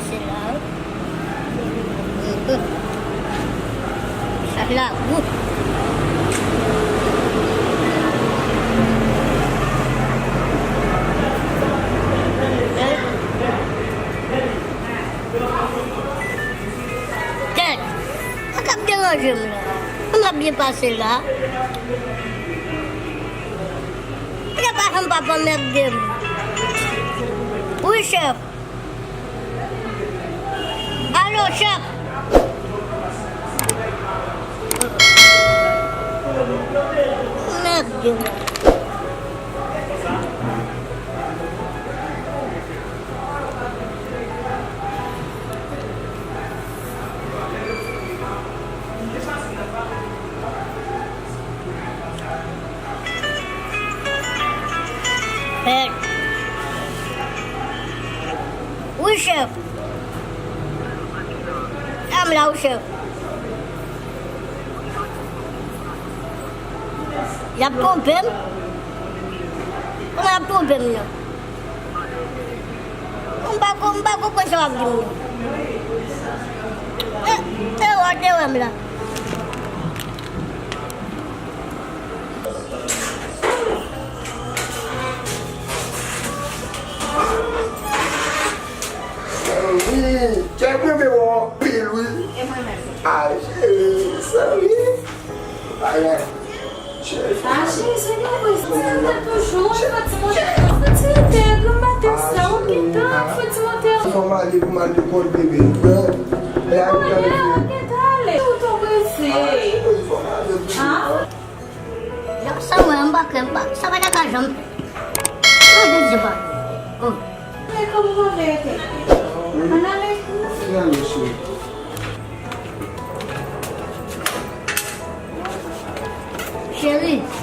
passer là. Ça là, on a bien passé là. Il n'y a pas un papa merde. Oui, chef. Allô, chef. Merde. Oui, chef. I'm là, chef. Il y a twonpem. On a twonpem là. On va quoi ça va bien. Eh, là. Tiens, moi, mais bon, pile, oui. Et moi-même. Ah, ça, oui. Allez. Ah, c'est toujours, faut-il te atenção, que tal, faut-il Vamos ali pro mal de cor, bebê. Olha, que tal? Eu tô conhecendo. Ya sama mbak, sama dah kajam. Oh, dia jumpa. Oh, É como você tem. Mana chérie.